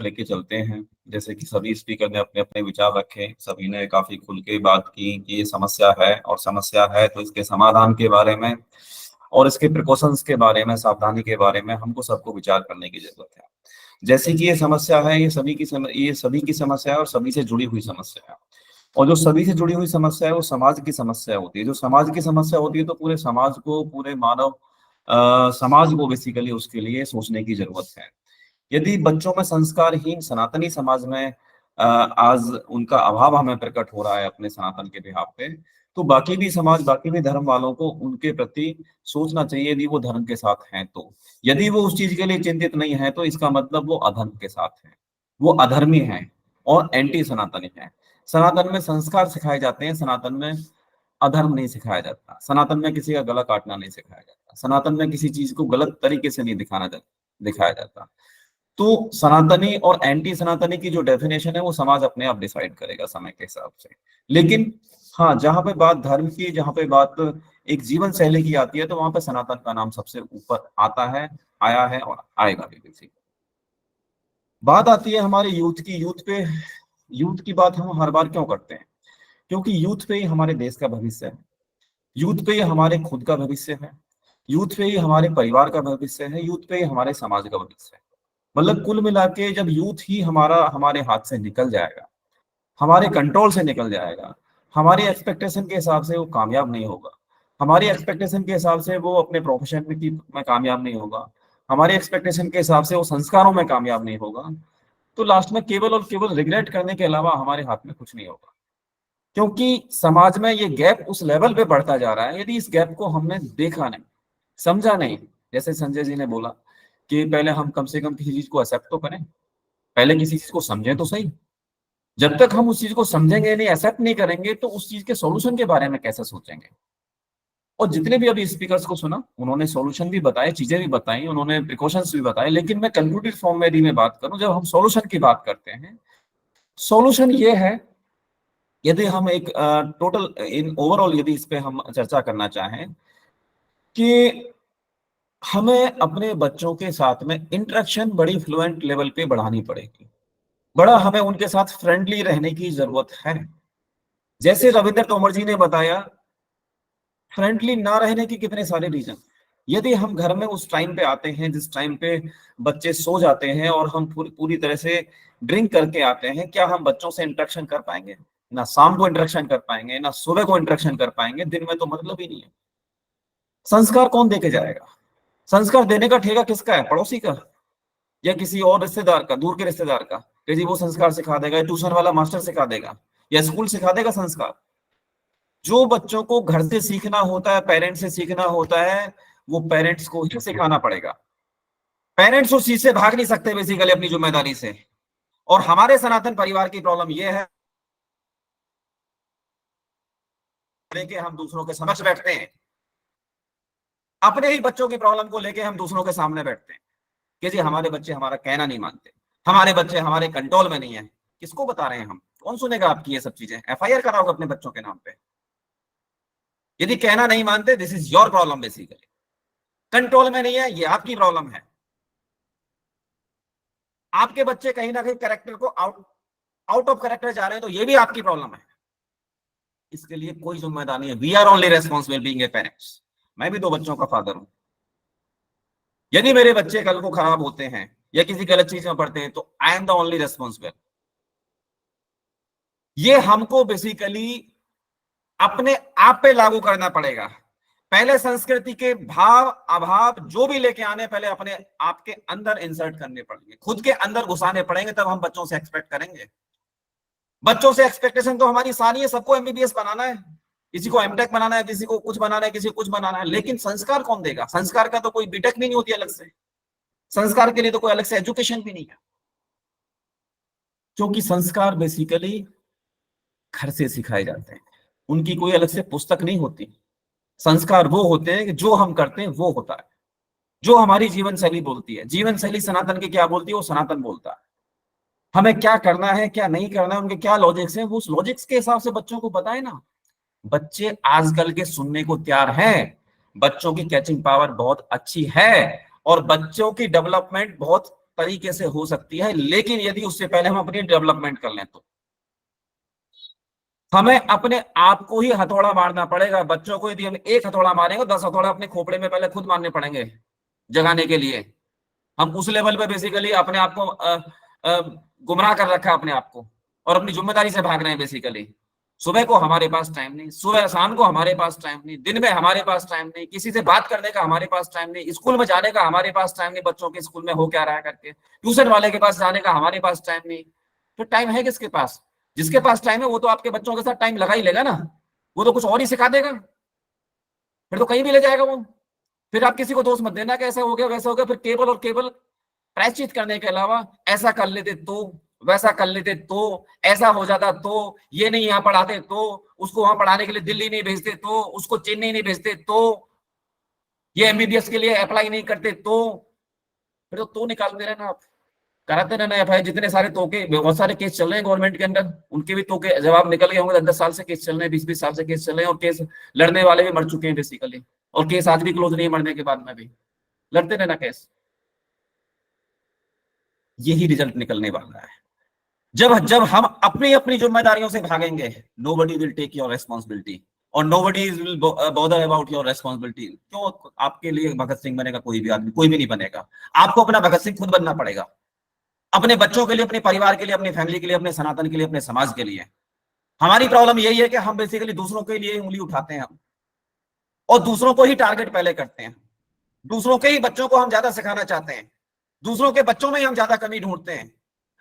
लेके चलते हैं। जैसे कि सभी स्पीकर ने अपने अपने विचार रखे, सभी ने काफी खुल के बात की कि ये समस्या है और समस्या है तो इसके समाधान के बारे में और इसके प्रिकॉशंस के बारे में, सावधानी के बारे में हमको सबको विचार करने की जरूरत है। जैसे कि ये समस्या है, ये सभी की समस्या है और सभी से जुड़ी हुई समस्या है। और जो सभी से जुड़ी हुई समस्या है वो समाज की समस्या होती है। जो समाज की समस्या होती है तो पूरे समाज को, पूरे मानव समाज को बेसिकली उसके लिए सोचने की जरूरत है। यदि बच्चों में संस्कारहीन सनातनी समाज में आज उनका अभाव हमें प्रकट हो रहा है अपने सनातन के बिहाफ पे, तो बाकी भी समाज, बाकी भी धर्म वालों को उनके प्रति सोचना चाहिए यदि वो धर्म के साथ हैं तो। यदि वो उस चीज के लिए चिंतित नहीं है तो इसका मतलब वो अधर्म के साथ है, वो अधर्मी है और एंटी सनातनी है। सनातन में संस्कार सिखाए जाते हैं, सनातन में अधर्म नहीं सिखाया जाता, सनातन में किसी का गला काटना नहीं सिखाया जाता, सनातन में किसी चीज को गलत तरीके से नहीं दिखाया जाता। तो सनातनी और एंटी सनातनी की जो डेफिनेशन है वो समाज अपने आप डिसाइड करेगा समय के हिसाब से। लेकिन हाँ, जहां पे बात धर्म की, जहां पे बात एक जीवन शैली की आती है तो वहां पे सनातन का नाम सबसे ऊपर आता है, आया है और आएगा भी। किसी बात आती है हमारे यूथ की, यूथ की बात हम हर बार क्यों करते हैं? क्योंकि यूथ पे ही हमारे देश का भविष्य है, यूथ पे ही हमारे खुद का भविष्य है, यूथ पे ही हमारे परिवार का भविष्य है, यूथ पे ही हमारे समाज का भविष्य है। मतलब कुल मिला के जब यूथ ही हमारे हाथ से निकल जाएगा, हमारे कंट्रोल से निकल जाएगा, हमारी एक्सपेक्टेशन के हिसाब से वो कामयाब नहीं होगा, हमारी एक्सपेक्टेशन के हिसाब से वो अपने प्रोफेशन में कामयाब नहीं होगा, हमारी एक्सपेक्टेशन के हिसाब से वो संस्कारों में कामयाब नहीं होगा, तो लास्ट में केवल और केवल रिग्रेट करने के अलावा हमारे हाथ में कुछ नहीं होगा। क्योंकि समाज में ये गैप उस लेवल पे बढ़ता जा रहा है, यदि इस गैप को हमने देखा नहीं, समझा नहीं, जैसे संजय जी ने बोला कि पहले हम कम से कम किसी चीज को एक्सेप्ट तो करें, पहले किसी चीज को समझें तो सही। जब तक हम उस चीज को समझेंगे नहीं, एक्सेप्ट नहीं करेंगे, तो उस चीज के सॉल्यूशन के बारे में कैसे सोचेंगे? और जितने भी अभी स्पीकर्स को सुना, उन्होंने सॉल्यूशन भी बताए, चीजें भी बताई, उन्होंने प्रिकॉशंस भी बताए, लेकिन मैं कंक्लूडेड फॉर्म में यदि मैं बात करूं, जब हम सॉल्यूशन की बात करते हैं, सॉल्यूशन ये है, यदि हम एक टोटल इन ओवरऑल यदि इस पे हम चर्चा करना चाहें कि हमें अपने बच्चों के साथ में इंटरेक्शन बड़ी फ्लुएंट लेवल पे बढ़ानी पड़ेगी, बड़ा हमें उनके साथ फ्रेंडली रहने की जरूरत है। जैसे रविंद्र तोमर जी ने बताया, फ्रेंडली ना रहने की कितने सारे रीजन। यदि हम घर में उस टाइम पे आते हैं जिस टाइम पे बच्चे सो जाते हैं और हम पूरी तरह से ड्रिंक करके आते हैं, क्या हम बच्चों से इंटरेक्शन कर पाएंगे? ना शाम को इंटरेक्शन कर पाएंगे, ना सुबह को इंटरेक्शन कर पाएंगे, दिन में तो मतलब ही नहीं है। संस्कार कौन देके जाएगा? संस्कार देने का ठेका किसका है? पड़ोसी का या किसी और रिश्तेदार का, दूर के रिश्तेदार का, कि जी वो संस्कार सिखा देगा, ट्यूशन वाला मास्टर सिखा देगा या स्कूल सिखा देगा संस्कार? जो बच्चों को घर से सीखना होता है, पेरेंट्स से सीखना होता है, वो पेरेंट्स को ही सिखाना पड़ेगा। पेरेंट्स उस चीज से भाग नहीं सकते बेसिकली अपनी जिम्मेदारी से। और हमारे सनातन परिवार की प्रॉब्लम यह है, लेके हम दूसरों के समक्ष बैठते हैं, अपने ही बच्चों की प्रॉब्लम को लेके हम दूसरों के सामने बैठते हैं कि जी हमारे बच्चे हमारा कहना नहीं मानते, हमारे बच्चे हमारे कंट्रोल में नहीं है। किसको बता रहे हैं हम? कौन सुनेगा आपकी ये सब चीजें? एफआईआर कराओगे अपने बच्चों के नाम पे। यदि कहना नहीं मानते, this is your problem basically. Control में नहीं है, ये आपकी प्रॉब्लम है। आपके बच्चे कहीं ना कहीं कैरेक्टर को आउट ऑफ कैरेक्टर जा रहे हैं, तो ये भी आपकी प्रॉब्लम है। इसके लिए कोई जिम्मेदार नहीं है। We are only responsible being a parents. मैं भी दो बच्चों का फादर हूं। यदि मेरे बच्चे कल को खराब होते हैं या किसी गलत चीज में पढ़ते हैं तो I am the only responsible. ये हमको बेसिकली अपने आप पे लागू करना पड़ेगा। पहले संस्कृति के भाव अभाव जो भी लेके आने, पहले अपने आप के अंदर इंसर्ट करने पड़ेंगे, खुद के अंदर घुसाने पड़ेंगे, तब हम बच्चों से एक्सपेक्ट करेंगे। बच्चों से एक्सपेक्टेशन तो हमारी सारी है, सबको एमबीबीएस बनाना है, किसी को एमटेक बनाना है, किसी को कुछ बनाना है, किसी को कुछ बनाना है, लेकिन संस्कार कौन देगा? संस्कार का तो कोई बीटेक भी नहीं होती अलग से, संस्कार के लिए तो कोई अलग से एजुकेशन भी नहीं है। क्योंकि संस्कार बेसिकली घर से सिखाए जाते हैं, उनकी कोई अलग से पुस्तक नहीं होती। संस्कार वो होते हैं कि जो हम करते हैं वो होता है, जो हमारी जीवन शैली बोलती है। जीवन शैली सनातन की क्या बोलती है, वो सनातन बोलता है। हमें क्या करना है, क्या नहीं करना है, उनके क्या लॉजिक्स हैं, वो उस लॉजिक्स के हिसाब से बच्चों को बताए ना। बच्चे आजकल के सुनने को तैयार हैं, बच्चों की कैचिंग पावर बहुत अच्छी है और बच्चों की डेवलपमेंट बहुत तरीके से हो सकती है, लेकिन यदि उससे पहले हम अपनी डेवलपमेंट कर लें तो हमें अपने आप को ही हथौड़ा मारना पड़ेगा। बच्चों को यदि हम एक हथौड़ा मारेंगे, 10 हथौड़ा अपने खोपड़े में पहले खुद मारने पड़ेंगे जगाने के लिए। हम उस लेवल पे बेसिकली अपने आप को गुमराह कर रखा है अपने आप को, और अपनी जिम्मेदारी से भाग रहे हैं बेसिकली। सुबह को हमारे पास टाइम नहीं, सुबह शाम को हमारे पास टाइम नहीं, दिन में हमारे पास टाइम नहीं, किसी से बात करने का हमारे पास टाइम नहीं, स्कूल में जाने का हमारे पास टाइम नहीं, बच्चों के स्कूल में हो क्या रहा है करके, ट्यूशन वाले के पास जाने का हमारे पास टाइम नहीं। तो टाइम है किसके पास? जिसके पास टाइम है वो तो आपके बच्चों के साथ टाइम लगा ही लेगा ना, वो तो कुछ और ही सिखा देगा, फिर तो कहीं भी ले जाएगा वो। फिर आप किसी को दोष मत देना कि ऐसा हो गया वैसा हो गया, फिर केवल और केवल प्रायश्चित करने के अलावा ऐसा कर लेते तो, वैसा कर लेते तो, ऐसा हो जाता तो, ये नहीं यहाँ पढ़ाते तो, उसको वहां पढ़ाने के लिए दिल्ली नहीं भेजते तो, उसको चेन्नई नहीं भेजते तो, ये एमबीबीएस के लिए अप्लाई नहीं करते फिर तो निकालते रहना आप, कराते रहना एफआईआर। जितने सारे तोके, बहुत सारे केस चल रहे हैं गवर्नमेंट के अंदर, उनके भी तोके जवाब निकल गए होंगे। 10 साल से केस चल रहे हैं, 20-20 साल से केस चल रहे हैं, और केस लड़ने वाले भी मर चुके हैं बेसिकली, और केस आज भी क्लोज नहीं, मरने के बाद में भी लड़ते रहना केस। यही रिजल्ट निकलने वाला है। जब जब हम अपनी अपनी जिम्मेदारियों से भागेंगे, nobody will take your responsibility, और nobody will bother about your responsibility. क्यों आपके लिए भगत सिंह बनेगा कोई भी आदमी? कोई भी नहीं बनेगा। आपको अपना भगत सिंह खुद बनना पड़ेगा, अपने बच्चों के लिए, अपने परिवार के लिए, अपने फैमिली के लिए, अपने सनातन के लिए, अपने समाज के लिए। हमारी प्रॉब्लम यही है कि हम बेसिकली दूसरों के लिए उंगली उठाते हैं हम, और दूसरों को ही टारगेट पहले करते हैं, दूसरों के ही बच्चों को हम ज्यादा सिखाना चाहते हैं, दूसरों के बच्चों में ही हम ज्यादा कमी ढूंढते हैं,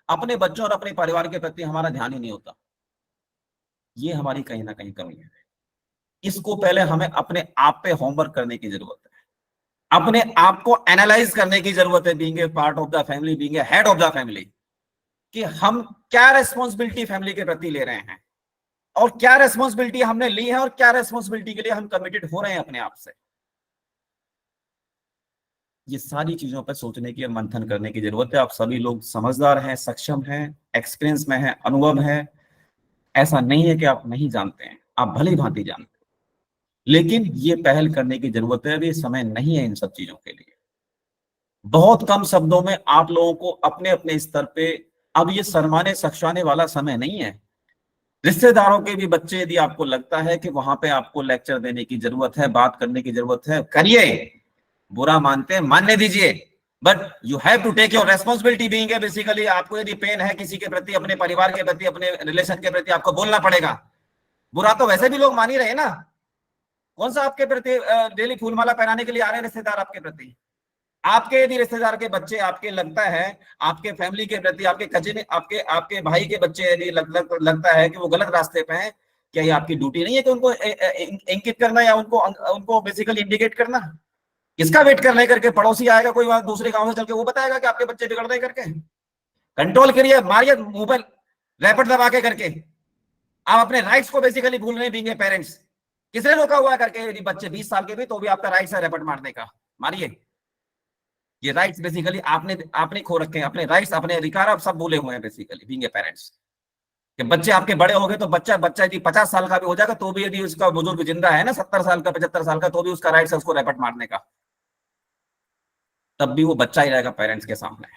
अपने बच्चों और अपने परिवार के प्रति हमारा ध्यान ही नहीं होता। ये हमारी कहीं ना कहीं कमी है। इसको पहले हमें अपने आप पे होमवर्क करने की जरूरत है, अपने आप को एनालाइज करने की जरूरत है, being a part of the family, being a head of the family, कि हम क्या रेस्पॉन्सिबिलिटी फैमिली के प्रति ले रहे हैं, और क्या रेस्पॉन्सिबिलिटी हमने ली है, और क्या रेस्पॉन्सिबिलिटी के लिए हम कमिटेड हो रहे हैं अपने आप से। ये सारी चीजों पर सोचने की और मंथन करने की जरूरत है। आप सभी लोग समझदार हैं, सक्षम हैं, एक्सपीरियंस में हैं, अनुभव है। ऐसा नहीं है कि आप नहीं जानते हैं, आप भली भांति जानते हैं, लेकिन ये पहल करने की जरूरत है। अभी समय नहीं है इन सब चीजों के लिए। बहुत कम शब्दों में आप लोगों को अपने अपने स्तर पे, अब ये शर्माने सक्षाने वाला समय नहीं है। रिश्तेदारों के भी बच्चे, यदि आपको लगता है कि वहां पे आपको लेक्चर देने की जरूरत है, बात करने की जरूरत है, करिए। बुरा मानते हैं, मानने दीजिए, but you have to take your responsibility. Being है बेसिकली, आपको यदि पेन है किसी के प्रति, अपने परिवार के प्रति, अपने रिलेशन के प्रति, आपको बोलना पड़ेगा। बुरा तो वैसे भी लोग मान ही रहे ना। कौन सा आपके प्रति डेली फूलमाला पहनाने के लिए आ रहे हैं रिश्तेदार आपके प्रति? आपके यदि रिश्तेदार के बच्चे, आपके लगता है आपके फैमिली के प्रति, आपके कजिन, आपके आपके भाई के बच्चे यदि लगता है कि वो गलत रास्ते पे हैं, क्या ये आपकी ड्यूटी नहीं है कि उनको इंकित करना, या उनको उनको बेसिकली इंडिकेट करना? किसका वेट कर रहे करके? पड़ोसी आएगा कोई दूसरे गांव से चल के, वो बताएगा कि आपके बच्चे बिगड़ रहे करके? कंट्रोल करिए, मारिए मुंह पर रैपट दबा के करके। आप अपने राइट्स को बेसिकली भूल रहे हैं पेरेंट्स। किसने रोका हुआ करके? यदि बच्चे 20 साल के भी तो भी आपका राइट्स है रैपट मारने का, मारिए। ये राइट्स बेसिकली आपने आपने खो रखे हैं, अपने राइट्स, अपने अधिकार आप सब भूले हुए हैं बेसिकली बीइंग ए पेरेंट्स। कि बच्चे आपके बड़े हो गए तो बच्चा बच्चा यदि 50 साल का भी हो जाएगा तो भी, यदि उसका बुजुर्ग जिंदा है ना, 70 साल का, 75 साल का, तो भी उसका राइट्स है उसको रैपट मारने का, तब भी वो बच्चा ही रहेगा पेरेंट्स के सामने।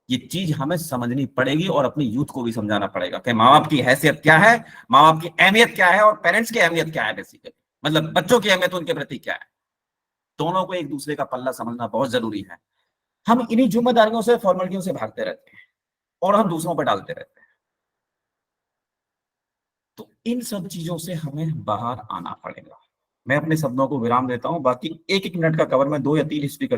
ये चीज हमें समझनी पड़ेगी, और अपनी यूथ को भी समझाना पड़ेगा कि माँ बाप की हैसियत क्या है, माँ बाप की अहमियत क्या है, और पेरेंट्स की अहमियत क्या है बेसिकली, मतलब बच्चों की अहमियत उनके प्रति क्या है। दोनों को एक दूसरे का पल्ला समझना बहुत जरूरी है। हम इन्हीं जिम्मेदारियों से, फॉर्मेलिटियों से भागते रहते हैं, और हम दूसरों पर डालते रहते हैं। तो इन सब चीजों से हमें बाहर आना पड़ेगा। मैं अपने शब्दों को विराम देता हूं, बाकी 1-1 मिनट का कवर में 2 या 3 स्पीकर